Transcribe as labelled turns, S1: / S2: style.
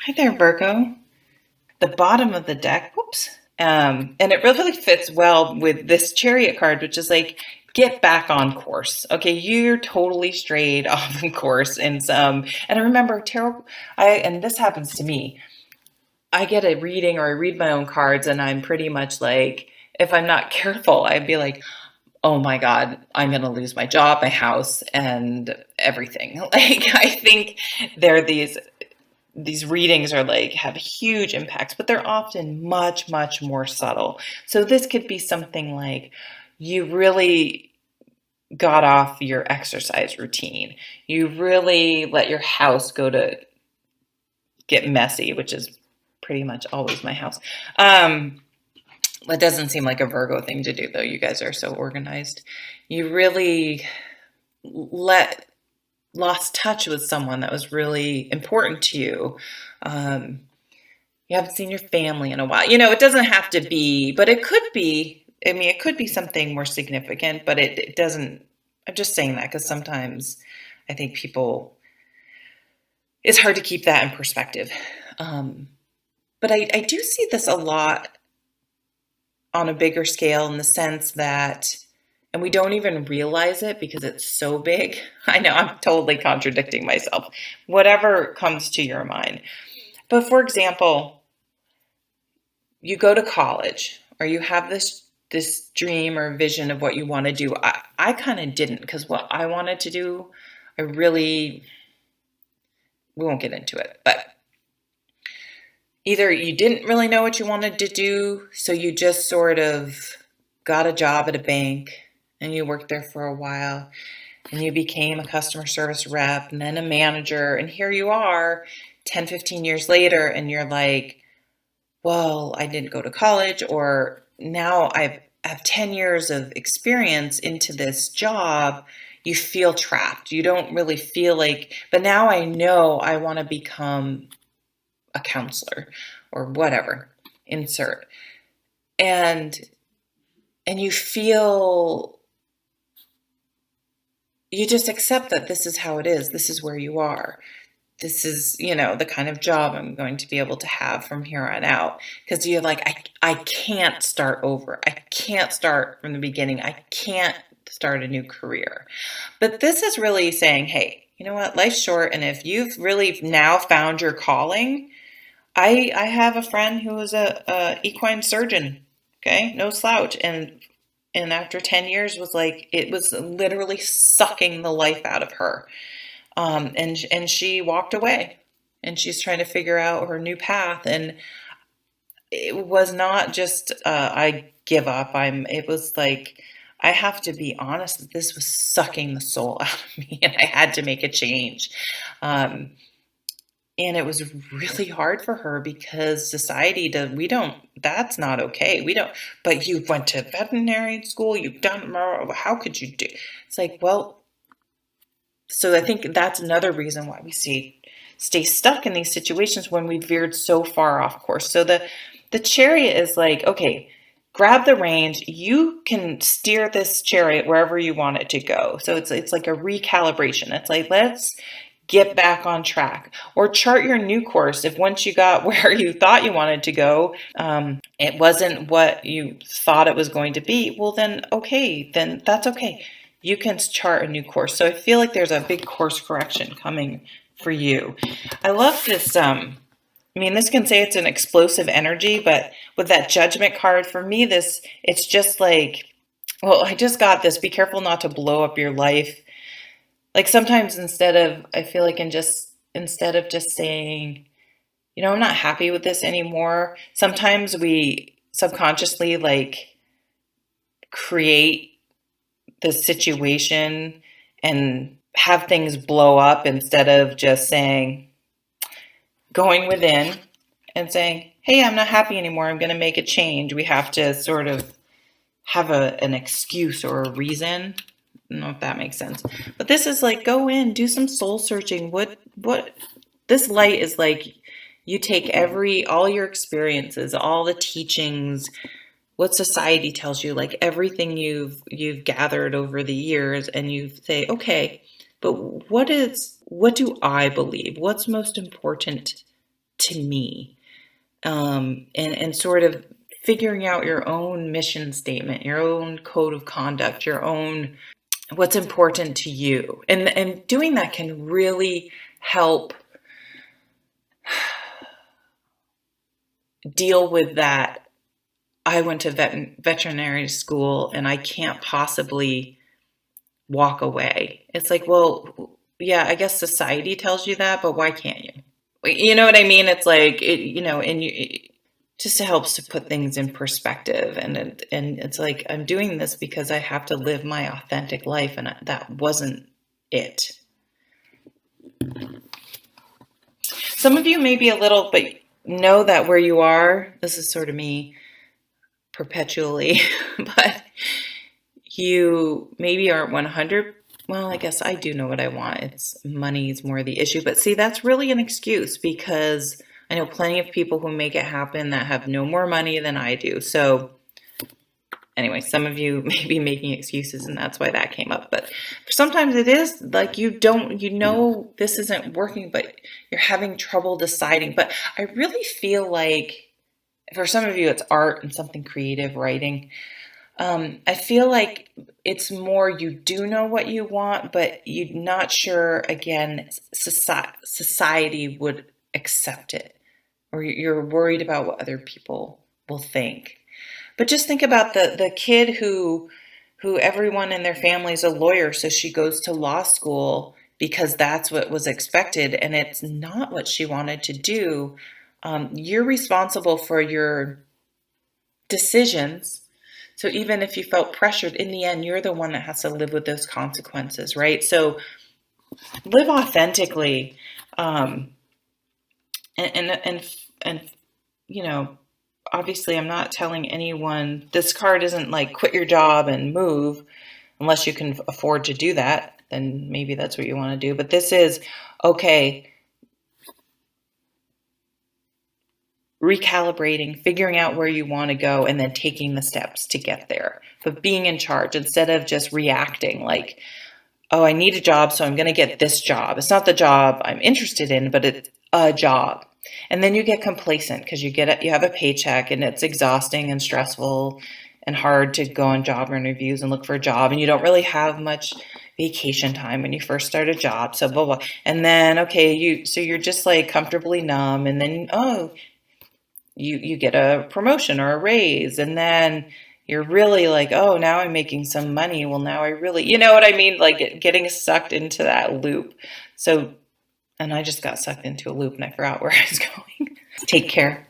S1: Hi there, Virgo. The bottom of the deck, whoops. And it really fits well with this Chariot card, which is like, get back on course. Okay, you're totally strayed off of course. And I remember tarot, and this happens to me. I get a reading or I read my own cards, and I'm pretty much like, if I'm not careful, I'd be like, oh my God, I'm going to lose my job, my house, and everything. Like, I think there are these readings are like have huge impacts, but they're often much, much more subtle. So this could be something like you really got off your exercise routine. You really let your house go to get messy, which is pretty much always my house. That doesn't seem like a Virgo thing to do, though. You guys are so organized. You really let lost touch with someone that was really important to you. Um, you haven't seen your family in a while. It doesn't have to be, but it could be. I mean, it could be something more significant, but it doesn't. I'm just saying that because sometimes I think it's hard to keep that in perspective. But I do see this a lot on a bigger scale in the sense that, and we don't even realize it because it's so big. I know I'm totally contradicting myself. Whatever comes to your mind. But for example, you go to college or you have this dream or vision of what you want to do. I kind of didn't, because what I wanted to do, we won't get into it, but either you didn't really know what you wanted to do, so you just sort of got a job at a bank and you worked there for a while and you became a customer service rep and then a manager, and here you are 10, 15 years later, and you're like, well, I didn't go to college, or now I have 10 years of experience into this job. You feel trapped. You don't really feel like, but now I know I want to become a counselor or whatever, insert. And you feel, you just accept that this is how it is. This is where you are. This is, the kind of job I'm going to be able to have from here on out. Because you're like, I can't start over. I can't start from the beginning. I can't start a new career. But this is really saying, hey, you know what? Life's short. And if you've really now found your calling, I have a friend who was a equine surgeon. Okay. No slouch. And after 10 years was like, it was literally sucking the life out of her. And she walked away, and she's trying to figure out her new path. And it was not just, I give up. It was like, I have to be honest that this was sucking the soul out of me, and I had to make a change. And it was really hard for her because society that's not okay. But you went to veterinary school, you've done, how could you do? It's like, well, so I think that's another reason why we stay stuck in these situations when we veered so far off course. So the chariot is like, okay, grab the reins. You can steer this chariot wherever you want it to go. So it's like a recalibration. It's like, let's get back on track, or chart your new course. If once you got where you thought you wanted to go, it wasn't what you thought it was going to be, well then, okay, then that's okay. You can chart a new course. So I feel like there's a big course correction coming for you. I love this. This can say it's an explosive energy, but with that judgment card, for me, it's just like, well, I just got this. Be careful not to blow up your life. Like sometimes instead of just saying, I'm not happy with this anymore, sometimes we subconsciously like create the situation and have things blow up instead of just going within and saying, hey, I'm not happy anymore. I'm going to make a change. We have to sort of have an excuse or a reason. I don't know if that makes sense. But this is like, go in, do some soul searching. What this light is like, you take all your experiences, all the teachings, what society tells you, like everything you've gathered over the years, and you say, okay, but what do I believe? What's most important to me? And sort of figuring out your own mission statement, your own code of conduct, your own what's important to you. And doing that can really help deal with that. I went to veterinary school and I can't possibly walk away. It's like, well, yeah, I guess society tells you that, but why can't you? You know what I mean? It's like, and it just helps to put things in perspective. And it's like, I'm doing this because I have to live my authentic life, and that wasn't it. Some of you may be a little, but know that where you are, this is sort of me perpetually, but you maybe aren't 100. Well, I guess I do know what I want. It's money's more the issue. But see, that's really an excuse, because I know plenty of people who make it happen that have no more money than I do. So anyway, some of you may be making excuses, and that's why that came up. But sometimes it is like you know this isn't working, but you're having trouble deciding. But I really feel like for some of you, it's art and something creative, writing. I feel like it's more you do know what you want, but you're not sure, again, society would accept it, or you're worried about what other people will think. But just think about the kid who everyone in their family is a lawyer, so she goes to law school because that's what was expected, and it's not what she wanted to do. You're responsible for your decisions. So even if you felt pressured, in the end, you're the one that has to live with those consequences, right? So live authentically, and obviously, I'm not telling anyone. This card isn't like quit your job and move, unless you can afford to do that. Then maybe that's what you want to do. But this is okay. Recalibrating, figuring out where you want to go, and then taking the steps to get there. But being in charge instead of just reacting like, oh, I need a job, so I'm going to get this job. It's not the job I'm interested in, but it's a job. And then you get complacent because you have a paycheck, and it's exhausting and stressful and hard to go on job interviews and look for a job. And you don't really have much vacation time when you first start a job. So blah, blah. And then, okay, so you're just like comfortably numb. And then, you get a promotion or a raise, and then you're really like, oh, now I'm making some money. Well, now I really, you know what I mean? Like getting sucked into that loop. So, and I just got sucked into a loop and I forgot where I was going. Take care.